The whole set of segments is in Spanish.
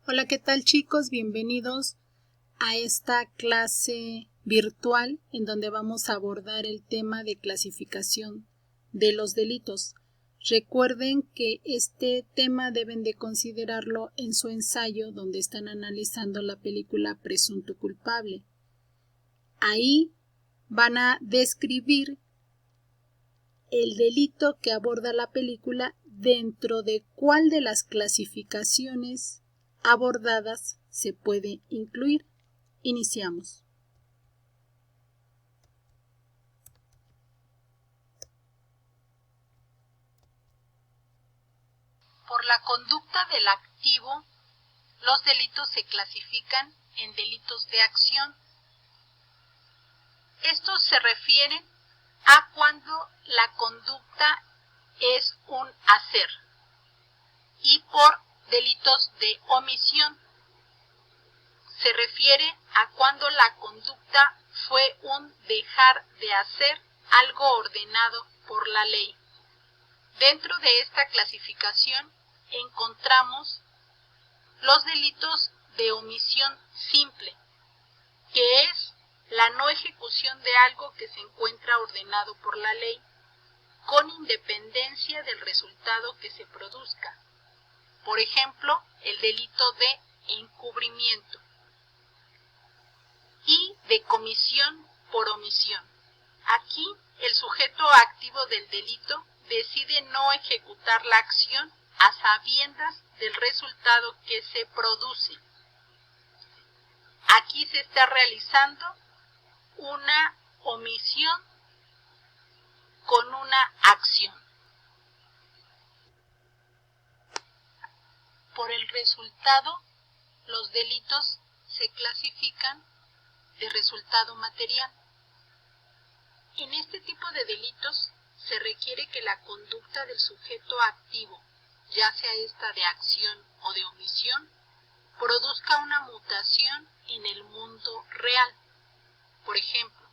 Hola, ¿qué tal chicos? Bienvenidos a esta clase virtual en donde vamos a abordar el tema de clasificación de los delitos. Recuerden que este tema deben de considerarlo en su ensayo donde están analizando la película Presunto Culpable. Ahí van a describir el delito que aborda la película dentro de cuál de las clasificaciones abordadas se puede incluir. Iniciamos. Por la conducta del activo, los delitos se clasifican en delitos de acción. Estos se refieren a cuando la conducta es un hacer, y por delitos de omisión se refiere a cuando la conducta fue un dejar de hacer algo ordenado por la ley. Dentro de esta clasificación encontramos los delitos de omisión simple, que es la no ejecución de algo que se encuentra ordenado por la ley, con independencia del resultado que se produzca. Por ejemplo, el delito de encubrimiento. Y de comisión por omisión. Aquí, el sujeto activo del delito decide no ejecutar la acción a sabiendas del resultado que se produce. Aquí se está realizando una omisión con una acción. Por el resultado, los delitos se clasifican de resultado material. En este tipo de delitos se requiere que la conducta del sujeto activo, ya sea esta de acción o de omisión, produzca una mutación en el mundo real. Por ejemplo,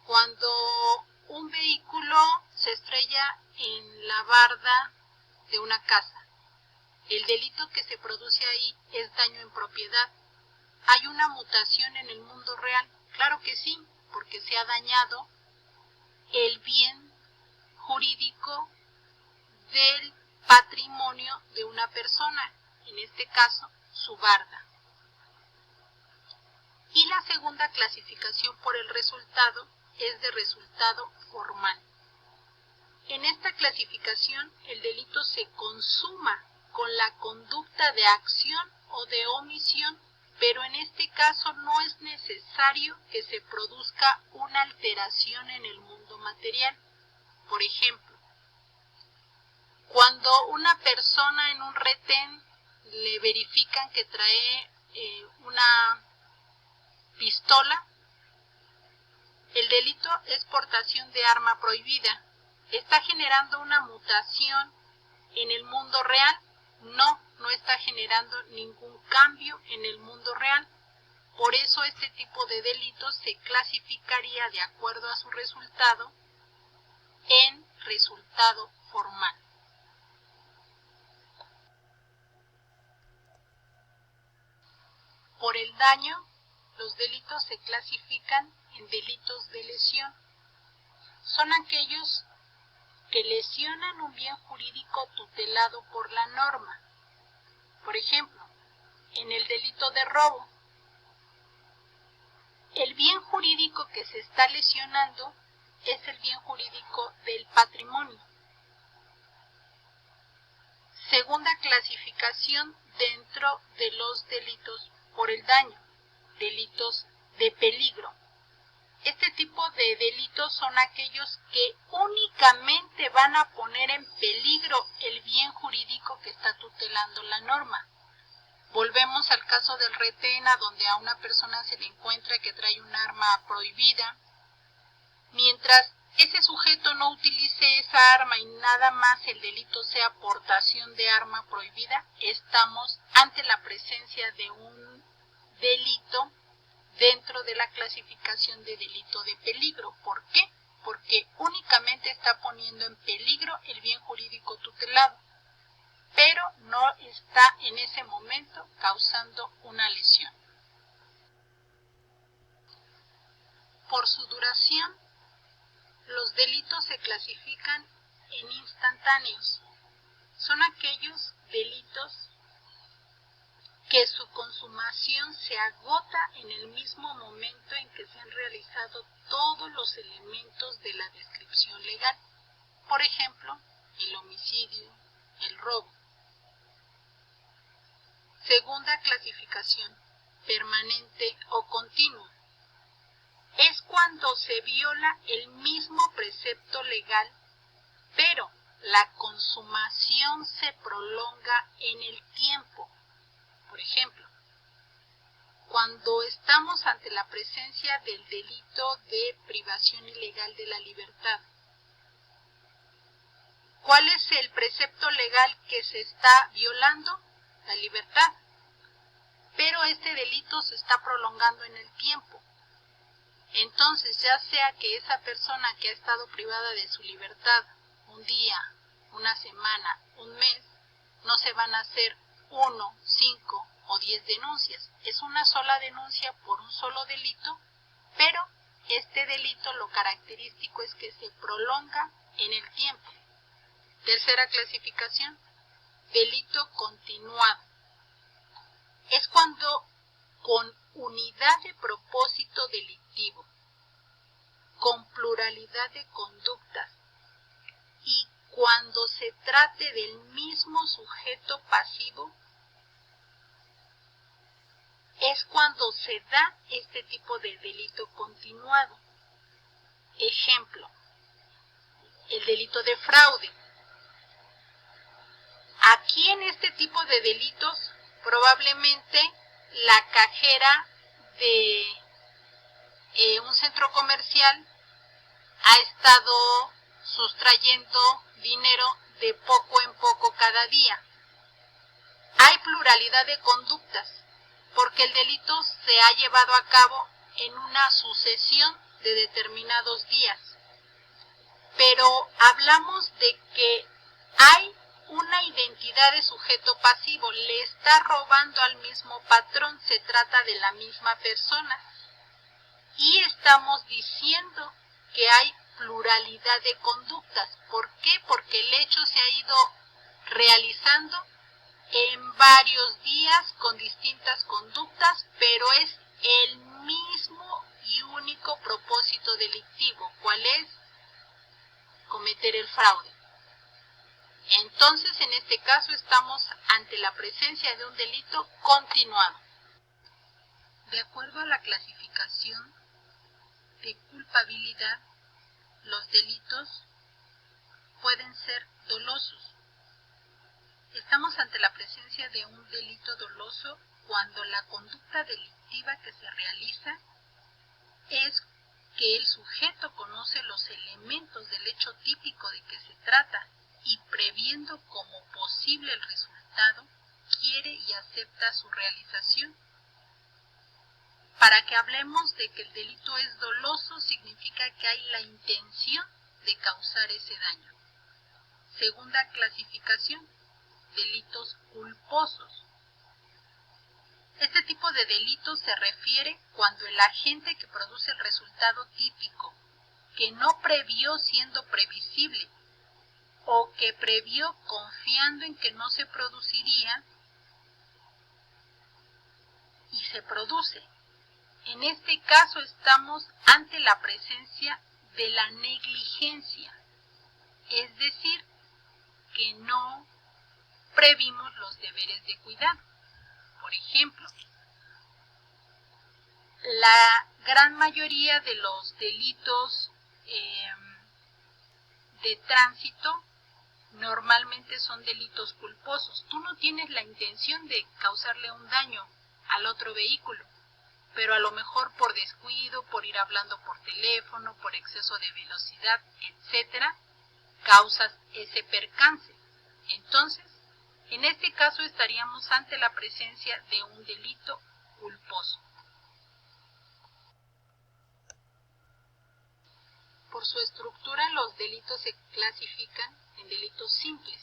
cuando un vehículo se estrella en la barda de una casa, el delito que se produce ahí es daño en propiedad. ¿Hay una mutación en el mundo real? Claro que sí, porque se ha dañado el bien jurídico del patrimonio de una persona, en este caso, su barda. Y la segunda clasificación por el resultado es de resultado formal. En esta clasificación, el delito se consuma con la conducta de acción o de omisión, pero en este caso no es necesario que se produzca una alteración en el mundo material. Por ejemplo, cuando una persona en un retén le verifican que trae una pistola, el delito es portación de arma prohibida. ¿Está generando una mutación en el mundo real? No está generando ningún cambio en el mundo real. Por eso este tipo de delitos se clasificaría de acuerdo a su resultado en resultado formal. Por el daño, los delitos se clasifican en delitos de lesión. Son aquellos que lesionan un bien jurídico tutelado por la norma. Por ejemplo, en el delito de robo, el bien jurídico que se está lesionando es el bien jurídico del patrimonio. Segunda clasificación dentro de los delitos por el daño, delitos de peligro. Este tipo de delitos son aquellos que únicamente van a poner en peligro el bien jurídico que está tutelando la norma. Volvemos al caso del retén, a donde a una persona se le encuentra que trae un arma prohibida. Mientras ese sujeto no utilice esa arma y nada más el delito sea portación de arma prohibida, estamos ante la presencia de un delito dentro de la clasificación de delito de peligro. ¿Por qué? Porque únicamente está poniendo en peligro el bien jurídico tutelado. pero no está en ese momento causando una lesión. Por su duración, los delitos se clasifican en instantáneos. Son aquellos delitos que su consumación se agota en el mismo momento en que se han realizado todos los elementos de la descripción legal. Por ejemplo, el homicidio, el robo. Segunda clasificación, permanente o continuo. Es cuando se viola el mismo precepto legal, pero la consumación se prolonga en el tiempo. Por ejemplo, cuando estamos ante la presencia del delito de privación ilegal de la libertad, ¿cuál es el precepto legal que se está violando? La libertad. Pero este delito se está prolongando en el tiempo. Entonces, ya sea que esa persona que ha estado privada de su libertad un día, una semana, un mes, no se van a hacer 1, 5 o 10 denuncias. Es una sola denuncia por un solo delito, pero este delito lo característico es que se prolonga en el tiempo. Tercera clasificación, delito continuado. Es cuando con unidad de propósito delictivo, con pluralidad de conductas y cuando se trate del mismo sujeto pasivo, es cuando se da este tipo de delito continuado. Ejemplo, el delito de fraude. Aquí en este tipo de delitos, probablemente la cajera de un centro comercial ha estado sustrayendo dinero de poco en poco cada día. Hay pluralidad de conductas, porque el delito se ha llevado a cabo en una sucesión de determinados días. Pero hablamos de que hay una identidad de sujeto pasivo, le está robando al mismo patrón, se trata de la misma persona. Y estamos diciendo que hay pluralidad de conductas. ¿Por qué? Porque el hecho se ha ido realizando en varios días con distintas conductas, pero es el mismo y único propósito delictivo. ¿Cuál es? Cometer el fraude. Entonces, en este caso estamos ante la presencia de un delito continuado. De acuerdo a la clasificación de culpabilidad, los delitos pueden ser dolosos. Estamos ante la presencia de un delito doloso cuando la conducta delictiva que se realiza es que el sujeto conoce los elementos del hecho típico de que se trata y previendo como posible el resultado, quiere y acepta su realización. Para que hablemos de que el delito es doloso, significa que hay la intención de causar ese daño. Segunda clasificación, delitos culposos. Este tipo de delito se refiere cuando el agente que produce el resultado típico, que no previó siendo previsible, o que previó confiando en que no se produciría, y se produce. En este caso estamos ante la presencia de la negligencia, es decir, que no previmos los deberes de cuidado. Por ejemplo, la gran mayoría de los delitos de tránsito normalmente son delitos culposos. Tú no tienes la intención de causarle un daño al otro vehículo, pero a lo mejor por descuido, por ir hablando por teléfono, por exceso de velocidad, etcétera, causas ese percance. Entonces, en este caso estaríamos ante la presencia de un delito culposo. Por su estructura, los delitos se clasifican en delitos simples.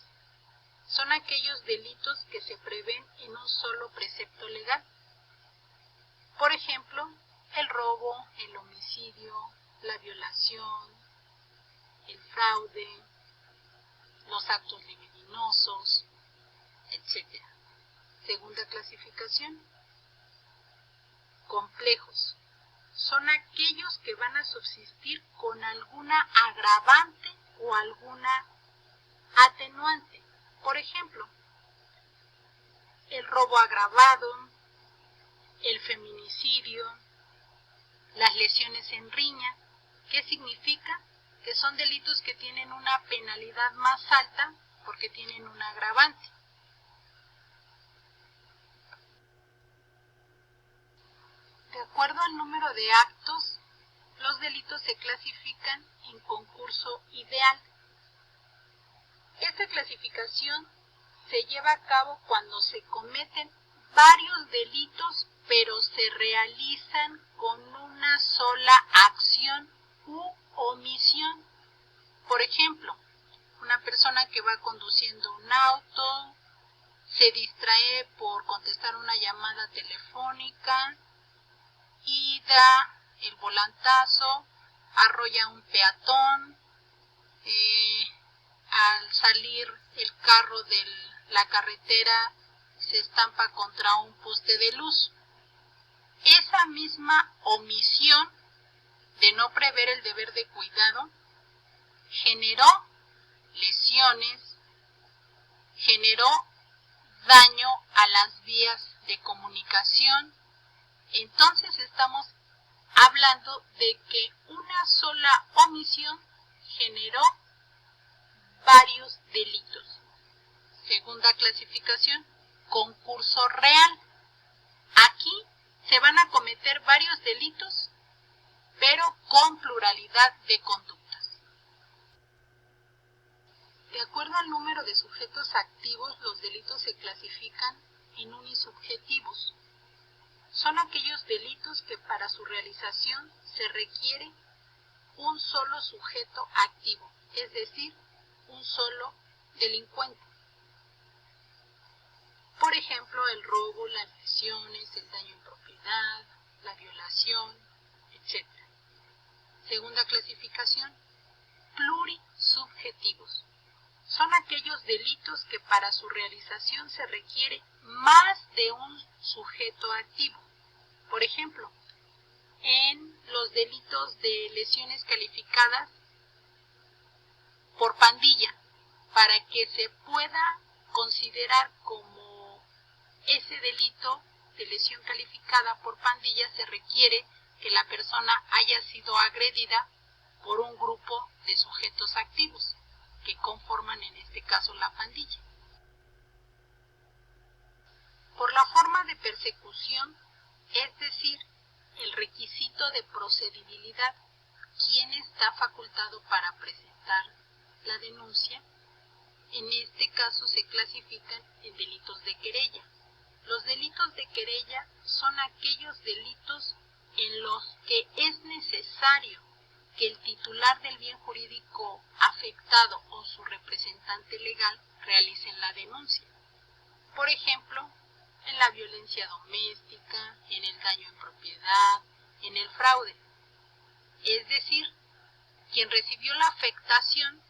son aquellos delitos que se prevén en un solo precepto legal. Por ejemplo, el robo, el homicidio, la violación, el fraude, los actos libidinosos, etc. Segunda clasificación, complejos. Son aquellos que van a subsistir con alguna agravante o alguna atenuante. Por ejemplo, el robo agravado, el feminicidio, las lesiones en riña. ¿Qué significa? Que son delitos que tienen una penalidad más alta porque tienen un agravante. De acuerdo al número de actos, los delitos se clasifican en concurso ideal. Esta clasificación se lleva a cabo cuando se cometen varios delitos, pero se realizan con una sola acción u omisión. Por ejemplo, una persona que va conduciendo un auto, se distrae por contestar una llamada telefónica y da el volantazo, arrolla a un peatón, al salir el carro de la carretera se estampa contra un poste de luz. Esa misma omisión de no prever el deber de cuidado generó lesiones, generó daño a las vías de comunicación. Entonces estamos hablando de que una sola omisión generó varios delitos. Segunda clasificación, concurso real. Aquí se van a cometer varios delitos, pero con pluralidad de conductas. De acuerdo al número de sujetos activos, los delitos se clasifican en unisubjetivos. Son aquellos delitos que para su realización se requiere un solo sujeto activo, es decir, un solo delincuente. Por ejemplo, el robo, las lesiones, el daño en propiedad, la violación, etc. Segunda clasificación, plurisubjetivos. Son aquellos delitos que para su realización se requiere más de un sujeto activo. Por ejemplo, en los delitos de lesiones calificadas por pandilla, para que se pueda considerar como ese delito de lesión calificada por pandilla, se requiere que la persona haya sido agredida por un grupo de sujetos activos que conforman en este caso la pandilla. Por la forma de persecución, es decir, el requisito de procedibilidad, ¿quién está facultado para presentar la denuncia? En este caso se clasifican en delitos de querella. Los delitos de querella son aquellos delitos en los que es necesario que el titular del bien jurídico afectado o su representante legal realicen la denuncia. Por ejemplo, en la violencia doméstica, en el daño en propiedad, en el fraude. Es decir, quien recibió la afectación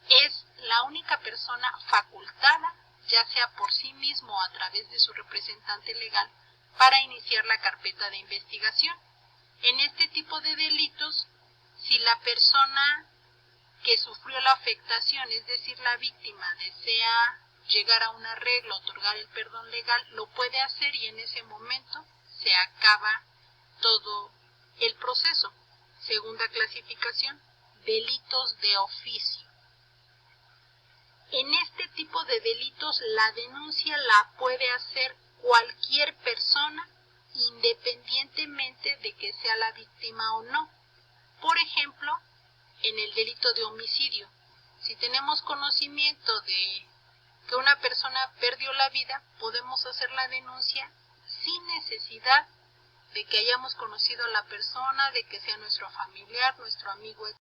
es la única persona facultada, ya sea por sí mismo o a través de su representante legal, para iniciar la carpeta de investigación. En este tipo de delitos, si la persona que sufrió la afectación, es decir, la víctima, desea llegar a un arreglo, otorgar el perdón legal, lo puede hacer y en ese momento se acaba todo el proceso. Segunda clasificación, delitos de oficio. En este tipo de delitos la denuncia la puede hacer cualquier persona independientemente de que sea la víctima o no. Por ejemplo, en el delito de homicidio, si tenemos conocimiento de que una persona perdió la vida, podemos hacer la denuncia sin necesidad de que hayamos conocido a la persona, de que sea nuestro familiar, nuestro amigo, etc.